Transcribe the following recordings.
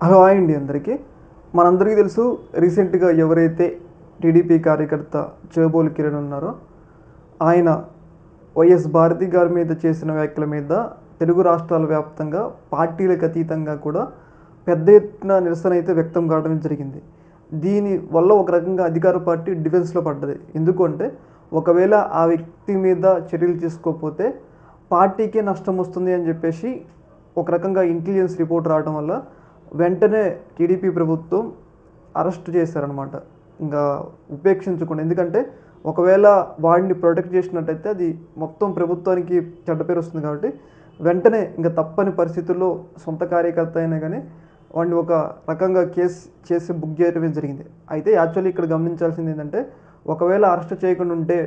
Hello hi అండి అందరికీ. మనందరికీ తెలుసు రీసెంట్గా ఎవరైతే టీడీపీ కార్యకర్త చేబోలు కిరణ్ ఉన్నారో ఆయన వైఎస్ భారతి గారి మీద చేసిన వ్యాఖ్యల మీద తెలుగు రాష్ట్రాల వ్యాప్తంగా పార్టీలకు అతీతంగా కూడా పెద్ద ఎత్తున నిరసన అయితే వ్యక్తం కావడం జరిగింది. దీని వల్ల ఒక రకంగా అధికార పార్టీ డిఫెన్స్లో పడ్డది. ఎందుకంటే ఒకవేళ ఆ వ్యక్తి మీద చర్యలు తీసుకోకపోతే పార్టీకే నష్టం వస్తుంది అని చెప్పేసి ఒక రకంగా ఇంటెలిజెన్స్ రిపోర్ట్ రావడం వల్ల వెంటనే టీడీపీ ప్రభుత్వం అరెస్ట్ చేశారనమాట. ఇంకా ఉపేక్షించకుండా, ఎందుకంటే ఒకవేళ వాడిని ప్రొటెక్ట్ చేసినట్టయితే అది మొత్తం ప్రభుత్వానికి చెడ్డ పేరు వస్తుంది. కాబట్టి వెంటనే ఇంకా తప్పని పరిస్థితుల్లో సొంత కార్యకర్త అయినా కానీ వాడిని ఒక రకంగా కేసు చేసి బుక్ చేయడమే జరిగింది. అయితే యాక్చువల్లీ ఇక్కడ గమనించాల్సింది ఏంటంటే ఒకవేళ అరెస్ట్ చేయకుండా ఉంటే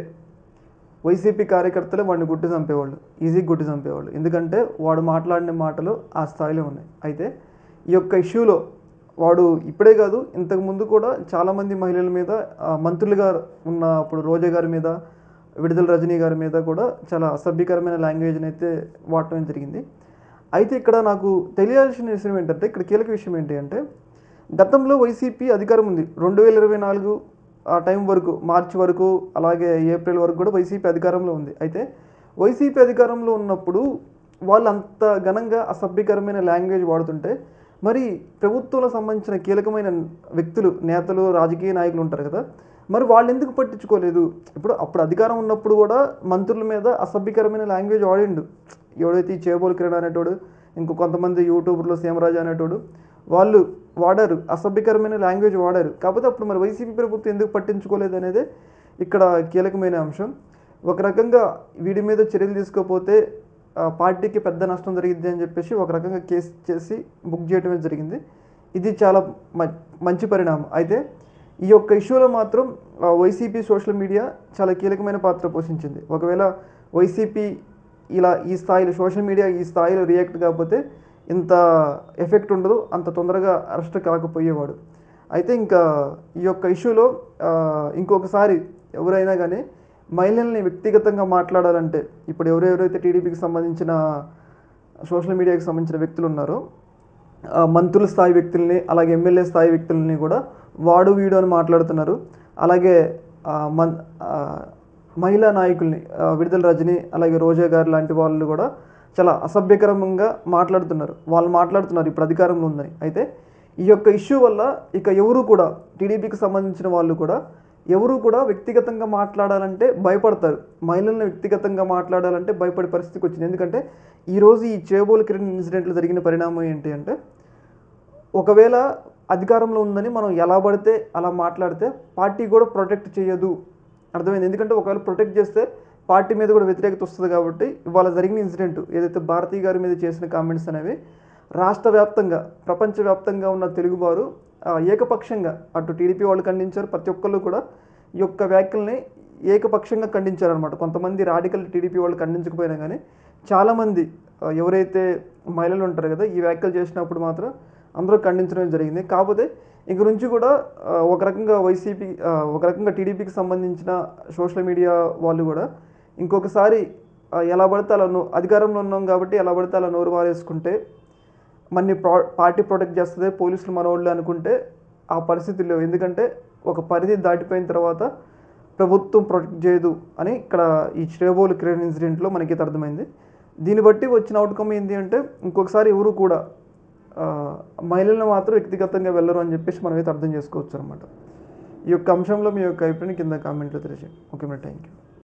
వైసీపీ కార్యకర్తలే వాడిని గుడ్డి చంపేవాళ్ళు, ఈజీగా గుడ్డి చంపేవాళ్ళు. ఎందుకంటే వాడు మాట్లాడిన మాటలు ఆ స్థాయిలో ఉన్నాయి. అయితే ఈ యొక్క ఇష్యూలో వాడు ఇప్పుడే కాదు, ఇంతకుముందు కూడా చాలామంది మహిళల మీద మంత్రులుగా ఉన్న అప్పుడు రోజా గారి మీద, విడుదల రజనీ గారి మీద కూడా చాలా అసభ్యకరమైన లాంగ్వేజ్ని అయితే వాడటం జరిగింది. అయితే ఇక్కడ నాకు తెలియాల్సిన విషయం ఏంటంటే, ఇక్కడ కీలక విషయం ఏంటి అంటే, గతంలో వైసీపీ అధికారం ఉంది 2024 ఆ టైం వరకు, మార్చి వరకు, అలాగే ఏప్రిల్ వరకు కూడా వైసీపీ అధికారంలో ఉంది. అయితే వైసీపీ అధికారంలో ఉన్నప్పుడు వాళ్ళు అంత ఘనంగా అసభ్యకరమైన లాంగ్వేజ్ వాడుతుంటే మరి ప్రభుత్వంలో సంబంధించిన కీలకమైన వ్యక్తులు, నేతలు, రాజకీయ నాయకులు ఉంటారు కదా, మరి వాళ్ళు ఎందుకు పట్టించుకోలేదు? అప్పుడు అధికారం ఉన్నప్పుడు కూడా మంత్రుల మీద అసభ్యకరమైన లాంగ్వేజ్ వాడిండు. ఎవడైతే ఈ చేబోలు కిరణ్ అనేటోడు, ఇంకో కొంతమంది యూట్యూబర్లో సీమరాజు అనేటోడు, వాళ్ళు వాడారు, అసభ్యకరమైన లాంగ్వేజ్ వాడారు. కాకపోతే అప్పుడు మరి వైసీపీ ప్రభుత్వం ఎందుకు పట్టించుకోలేదు అనేది ఇక్కడ కీలకమైన అంశం. ఒక రకంగా వీడి మీద చర్యలు తీసుకోకపోతే పార్టీకి పెద్ద నష్టం జరిగింది అని చెప్పేసి ఒక రకంగా కేసు చేసి బుక్ చేయడమే జరిగింది. ఇది చాలా మంచి పరిణామం. అయితే ఈ యొక్క ఇష్యూలో మాత్రం వైసీపీ సోషల్ మీడియా చాలా కీలకమైన పాత్ర పోషించింది. ఒకవేళ వైసీపీ ఇలా ఈ స్థాయిలో సోషల్ మీడియా ఈ స్థాయిలో రియాక్ట్ కాకపోతే ఇంత ఎఫెక్ట్ ఉండదు, అంత తొందరగా అరెస్ట్ కాకపోయేవాడు. అయితే ఇంకా ఈ యొక్క ఇష్యూలో ఇంకొకసారి ఎవరైనా కానీ మహిళల్ని వ్యక్తిగతంగా మాట్లాడాలంటే, ఇప్పుడు ఎవరెవరైతే టీడీపీకి సంబంధించిన సోషల్ మీడియాకి సంబంధించిన వ్యక్తులు ఉన్నారో మంత్రుల స్థాయి వ్యక్తుల్ని, అలాగే ఎమ్మెల్యే స్థాయి వ్యక్తులని కూడా వాడు వీడు అని మాట్లాడుతున్నారు. అలాగే మహిళా నాయకుల్ని విడుదల రజనీ, అలాగే రోజా గారు లాంటి వాళ్ళు కూడా చాలా అసభ్యకరంగా మాట్లాడుతున్నారు. వాళ్ళు మాట్లాడుతున్నారు ఇప్పుడు అధికారంలో ఉందని. అయితే ఈ యొక్క ఇష్యూ వల్ల ఇక ఎవరు కూడా టీడీపీకి సంబంధించిన వాళ్ళు కూడా ఎవరు కూడా వ్యక్తిగతంగా మాట్లాడాలంటే భయపడతారు. మహిళలను వ్యక్తిగతంగా మాట్లాడాలంటే భయపడే పరిస్థితికి వచ్చింది. ఎందుకంటే ఈరోజు ఈ చేబోలు కిరణ్ ఇన్సిడెంట్లో జరిగిన పరిణామం ఏంటి అంటే, ఒకవేళ అధికారంలో ఉందని మనం ఎలా పడితే అలా మాట్లాడితే పార్టీ కూడా ప్రొటెక్ట్ చేయదు, అర్థమైంది. ఎందుకంటే ఒకవేళ ప్రొటెక్ట్ చేస్తే పార్టీ మీద కూడా వ్యతిరేకత వస్తుంది. కాబట్టి ఇవాళ జరిగిన ఇన్సిడెంట్ ఏదైతే భారతి గారి మీద చేసిన కామెంట్స్ అనేవి రాష్ట్ర వ్యాప్తంగా, ప్రపంచవ్యాప్తంగా ఉన్న తెలుగువారు ఏకపక్షంగా అటు టీడీపీ వాళ్ళు ఖండించారు, ప్రతి ఒక్కళ్ళు కూడా ఈ యొక్క వ్యాఖ్యల్ని ఏకపక్షంగా ఖండించారనమాట. కొంతమంది రాడికల్ టీడీపీ వాళ్ళు ఖండించకపోయినా కానీ చాలామంది ఎవరైతే మహిళలు ఉంటారు కదా, ఈ వ్యాఖ్యలు చేసినప్పుడు మాత్రం అందరూ ఖండించడం జరిగింది. కాకపోతే ఇంక నుంచి కూడా ఒక రకంగా వైసీపీ, ఒక రకంగా టీడీపీకి సంబంధించిన సోషల్ మీడియా వాళ్ళు కూడా ఇంకొకసారి ఎలా పడితే అలా అధికారంలో ఉన్నాం కాబట్టి ఎలా పడితే అలా నోరు వారేసుకుంటే మన పార్టీ ప్రొటెక్ట్ చేస్తుంది, పోలీసులు మనోళ్ళు అనుకుంటే ఆ పరిస్థితి లేవు. ఎందుకంటే ఒక పరిధి దాటిపోయిన తర్వాత ప్రభుత్వం ప్రొటెక్ట్ చేయదు అని ఇక్కడ ఈ చేబోలు కిరణ్ ఇన్సిడెంట్లో మనకి అర్థమైంది. దీన్ని బట్టి వచ్చిన అవుట్కమ్ ఏంటి అంటే, ఇంకొకసారి ఎవరు కూడా మహిళలను మాత్రం వ్యక్తిగతంగా వెళ్ళరు అని చెప్పేసి మనమైతే అర్థం చేసుకోవచ్చు అనమాట. ఈ యొక్క అంశంలో మీ యొక్క అభిప్రాయం కింద కామెంట్లో తెలియజేయండి. Okay madam, thank you.